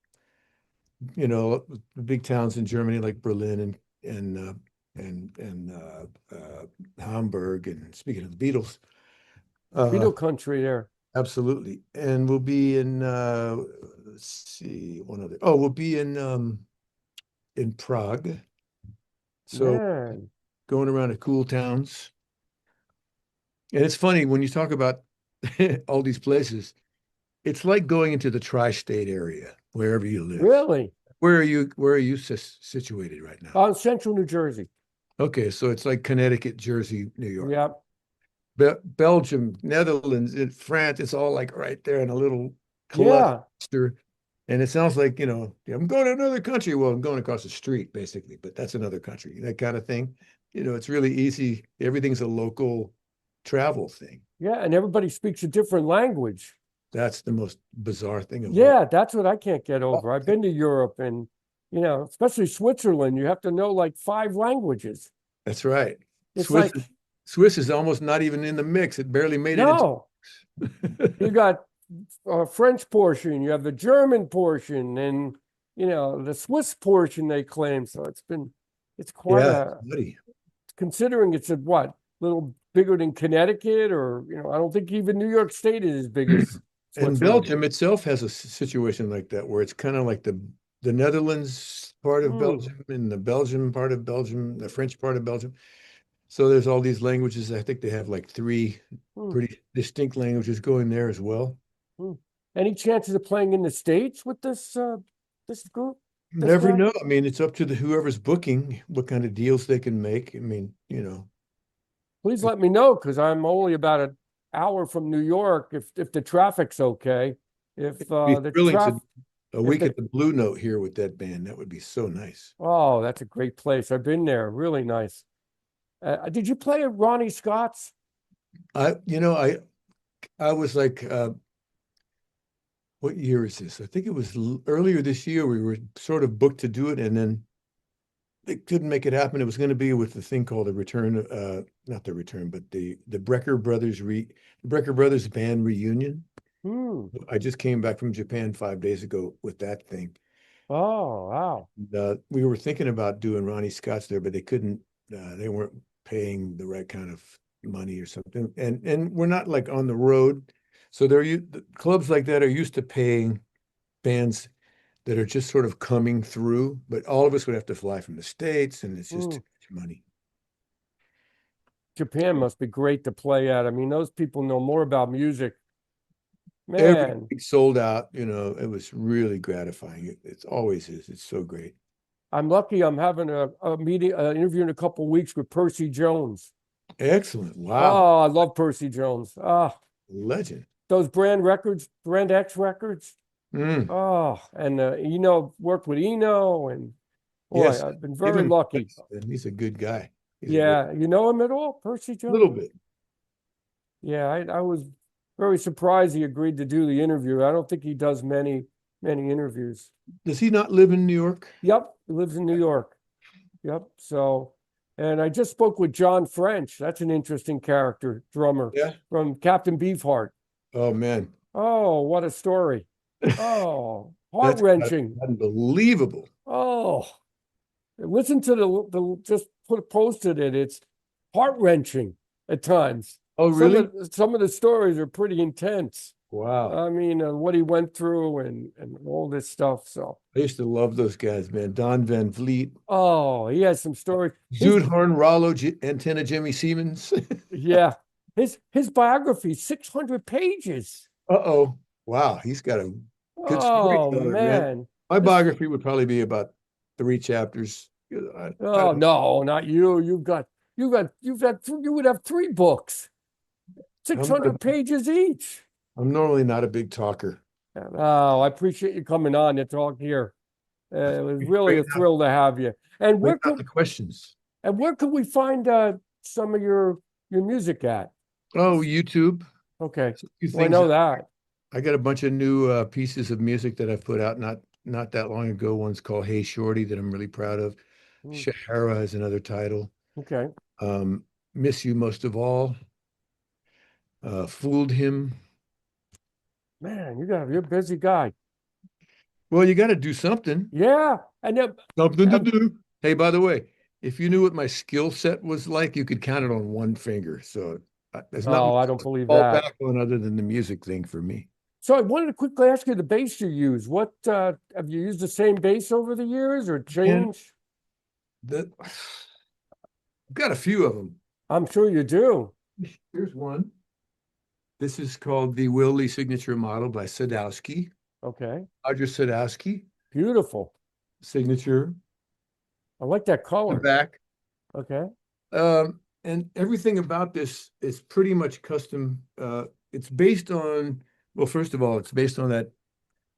the big towns in Germany like Berlin and Hamburg. And speaking of the Beatles, Beatle country there. absolutely. And we'll be in let's see, one other. Oh, we'll be in Prague. So Man, going around to cool towns. And it's funny when you talk about all these places, it's like going into the tri-state area, wherever you live. really? Where are you situated right now? Central New Jersey. Okay, so it's like Connecticut, Jersey, New York. Yep. Belgium, Netherlands, and France, it's all like right there in a little Yeah. cluster. And it sounds like, I'm going to another country. Well, I'm going across the street, basically, but that's another country, that kind of thing. It's really easy. Everything's a local travel thing. Yeah. And everybody speaks a different language. That's the most bizarre thing of all. Yeah. That's what I can't get over. I've been to Europe and, especially Switzerland, you have to know like 5 languages. That's right. It's Swiss is almost not even in the mix. It barely made it no, into. you got a French portion, you have the German portion, and, the Swiss portion they claim. So it's quite Buddy. considering it's a little bigger than Connecticut, or, I don't think even New York State is as big as And Switzerland. Belgium itself has a situation like that, where it's kind of like the Netherlands part of Belgium and the Belgium part of Belgium, the French part of Belgium. So there's all these languages. I think they have like 3 pretty distinct languages going there as well. Any chances of playing in the States with this group? Never know. I mean, it's up to whoever's booking what kind of deals they can make. I mean, Please let me know, because I'm only about an hour from New York. If the traffic's okay, if the traffic. A week at the Blue Note here with that band, that would be so nice. Oh, that's a great place. I've been there. Really nice. Did you play at Ronnie Scott's? I was like, what year is this? I think it was earlier this year. We were sort of booked to do it, and then they couldn't make it happen. It was going to be with the thing called the Return, not the Return, but the Brecker Brothers band reunion. I just came back from Japan 5 days ago with that thing. Oh, wow. We were thinking about doing Ronnie Scott's there, but they couldn't. They weren't paying the right kind of money or something, and we're not like on the road, so clubs like that are used to paying bands that are just sort of coming through, but all of us would have to fly from the States, and it's just too much money. Japan must be great to play at. I mean, those people know more about music. Man, everything sold out. It was really gratifying. It always is. It's so great. I'm lucky. I'm having a meeting, interview in a couple of weeks with Percy Jones. Excellent. Wow. Oh, I love Percy Jones. Legend. Those Brand X records. Oh, and worked with Eno, and boy, yes, I've been very lucky. He's a good guy. You know him at all, Percy Jones? A little bit. Yeah, I was very surprised he agreed to do the interview. I don't think he does many interviews. Does he not live in New York? Yep, he lives in New York. Yep. So, and I just spoke with John French. That's an interesting character, drummer. Yeah. From Captain Beefheart. Oh man. Oh, what a story. Oh, heart-wrenching. Unbelievable. Oh, listen to just posted it. It's heart-wrenching at times. Oh, really? Some of the stories are pretty intense. Wow. I mean, what he went through and all this stuff. So, I used to love those guys, man. Don Van Vliet, oh, he has some stories. His Zoot Horn, Rollo, Antenna Jimmy Siemens. Yeah, his biography, 600 pages. Uh-oh. Wow, he's got a good Oh storyteller, man. man. My This biography would probably be about 3 chapters. I oh don't know. no, not you. You would have 3 books, I'm not 600 pages each. I'm normally not a big talker. Oh, I appreciate you coming on to talk here. It was really a Bring out, thrill to have you. bring out the questions. And where could we find some of your music at? Oh, YouTube. Okay. A few Well, I things. know that. I got a bunch of new pieces of music that I've put out not that long ago. One's called Hey Shorty that I'm really proud of. Mm, Shahara is another title. okay. Um, Miss You Most of All. Fooled Him. Man, you're a busy guy. Well, you got to do something. Yeah. And then, Something to um, do. Hey, by the way, if you knew what my skill set was like, you could count it on one finger. So there's not oh, much I don't to believe fall that. back on other than the music thing for me. So I wanted to quickly ask you the bass you use. What have you used the same bass over the years or And changed? the, I've got a few of them. I'm sure you do. Here's one. This is called the Willie Signature Model by Sadowski. Okay. Roger Sadowski. Beautiful. Signature. I like that The color. back. Okay. And everything about this is pretty much custom. It's based on, well, first of all, it's based on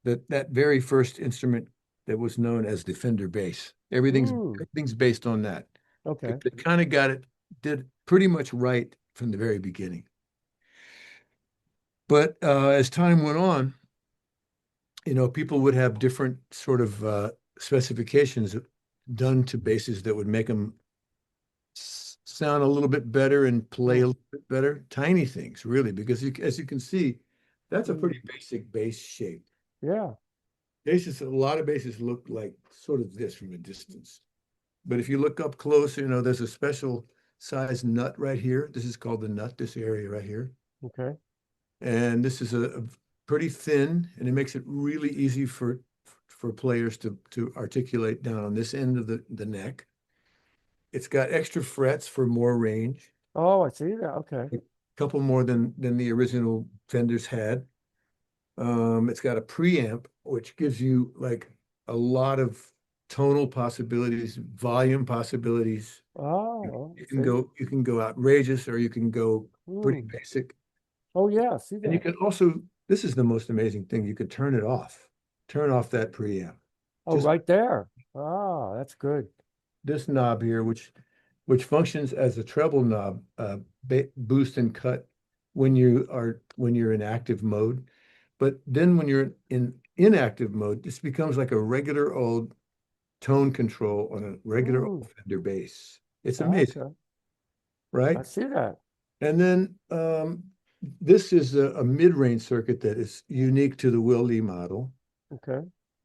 that very first instrument that was known as the Fender bass. Mm, Everything's based on that. okay. They kind of did pretty much right from the very beginning. But as time went on, people would have different sort of specifications done to basses that would make them sound a little bit better and play a Mm, little bit better. Tiny things, really, because as you can see, that's a mm, pretty basic bass shape. yeah. A lot of basses look like sort of this from a distance. But if you look up close, there's a special size nut right here. This is called the nut, this area right here. Okay. And this is a pretty thin, and it makes it really easy for players to articulate down on this end of the neck. It's got extra frets for more range, Oh, I see that. Okay. a couple more than the original Fenders had. It's got a preamp, which gives you like a lot of tonal possibilities, volume possibilities. Oh, You can see. go outrageous, or you can go pretty Mm. basic. Oh, yeah. See And you that. can also, this is the most amazing thing, you could turn it off. Turn off that preamp. Oh, Just right there. Ah, that's good. this knob here, which functions as a treble knob, boost and cut when you're in active mode. But then when you're in inactive mode, this becomes like a regular old tone control on a regular Mm. old Fender bass. It's amazing, Okay. I right? see that. And then this is a mid-range circuit that is unique to the Willie model. Okay.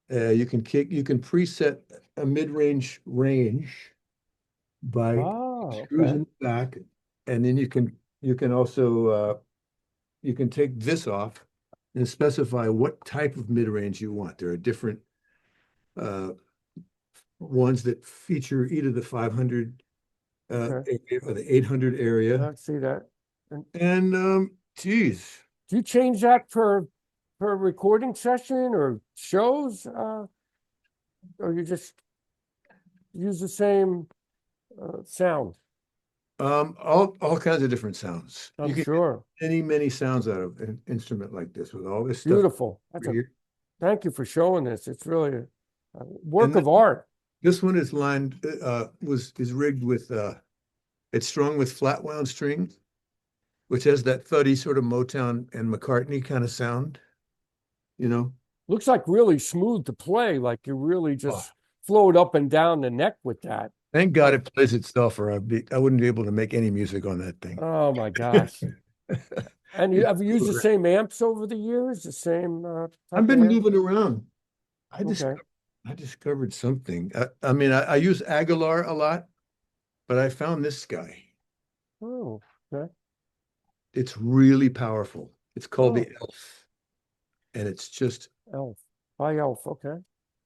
You can preset a mid-range range by Oh, screws okay. in the back, and then you can also you can take this off and specify what type of mid-range you want. There are different uh, ones that feature either the 500 Okay. area or the 800 area. I see that. And And geez, do you change that per recording session or shows? Or you just use the same sound? all kinds of different sounds. I'm You can get sure. many sounds out of an instrument like this with all this stuff Beautiful. here. Thank you for showing this. It's really a work And of art. this one is lined is rigged with it's strung with flat wound strings, which has that thuddy sort of Motown and McCartney kind of sound, you know. Looks like really smooth to play, like you really Oh, just float up and down the neck with that. thank God Oh, it plays itself, or I wouldn't be able to make any music on that thing. oh my gosh. And you It's have you used the same amps over the years? The same I've type of been amp? moving around. I Okay. discovered I discovered something. I mean, I use Aguilar a lot, but I found this guy. Oh, okay. It's really powerful. It's called the Oh, Elf. and it's just Elf. By Elf. Okay.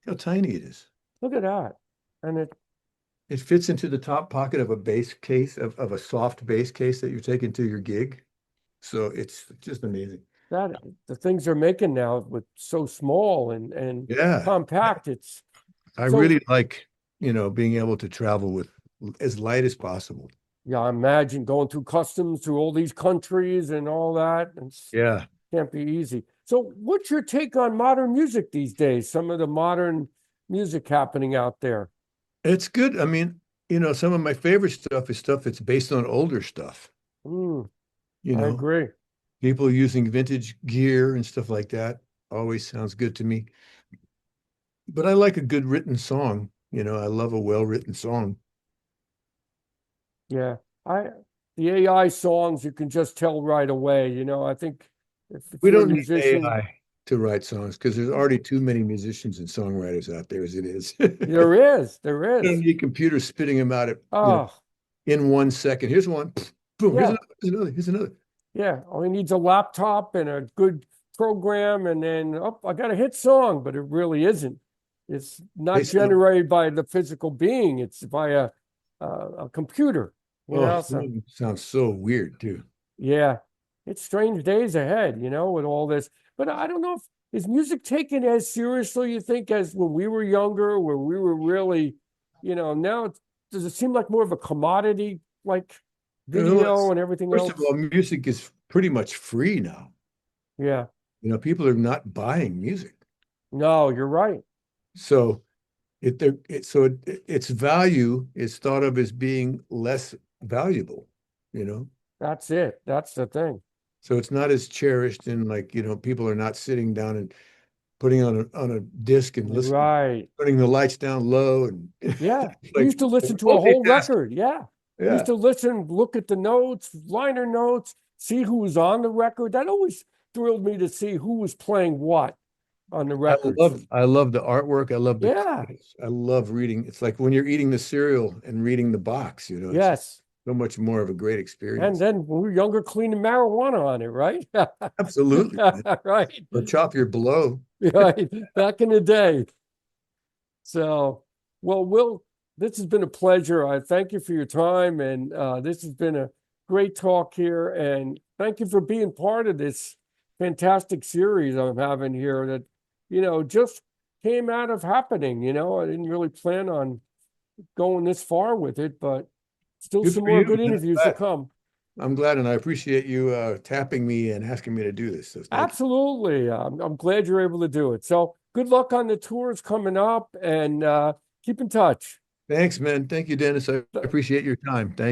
how tiny it is. Look at that. And It fits into the top pocket of a bass case of a soft bass case that you're taking to your gig. So it's just amazing. that the things they're making now with so small and Yeah. compact. It's I so really like, being able to travel with as light as possible. yeah, I imagine going through customs through all these countries and all that. And Yeah. can't be easy. So what's your take on modern music these days? Some of the modern music happening out there. It's good. I mean, some of my favorite stuff is stuff that's based on older stuff. Mm, You I know, agree. people using vintage gear and stuff like that always sounds good to me. But I like a good written song. I love a well-written song. Yeah. I the AI songs you can just tell right away. I think if We you're a don't need musician, AI to write songs because there's already too many musicians and songwriters out there as it is. there is, there You don't is. need computers spitting them out Oh, in 1 second. Here's one, boom, here's yeah, another, here's another, here's another. yeah. All he needs a laptop and a good program, and then oh, I got a hit song, but it really isn't. It's not Based on, generated by the physical being. It's by a computer. some So of them sound so weird too. yeah, it's strange days ahead, with all this. But I don't know if is music taken as seriously, you think, as when we were younger, where we were really, now does it seem like more of a commodity, like Well, video and everything first of else? all, music is pretty much free now. Yeah, People are not buying music. no, you're right. So its value is thought of as being less valuable, you know. That's it. That's the thing. So it's not as cherished and like, people are not sitting down and putting on a disc and listening, Right. putting the lights down low and Yeah. We like used to listen to a whole multitasking. record. Yeah. We used Yeah. to listen, look at the notes, liner notes, see who was on the record. That always thrilled me to see who was playing what on the I records. love the artwork. I love the Yeah. credits. I love reading. It's like when you're eating the cereal and reading the box, it's Yes. so much more of a great And experience. then when we were younger, cleaning marijuana on it, right? Absolutely. Right. Or chop your blow. Right. Back in the day. So, well, Will, this has been a pleasure. I thank you for your time, and this has been a great talk here. And thank you for being part of this fantastic series I'm having here that, just came out of happening. I didn't really plan on going this far with it, but still Good some for more you, good man. interviews to come. I'm glad, and I appreciate you tapping me and asking me to do this. So thank you. Absolutely. I'm glad you're able to do it. So good luck on the tours coming up and keep in touch. Thanks, man. Thank you, Dennis. I appreciate your time. Thank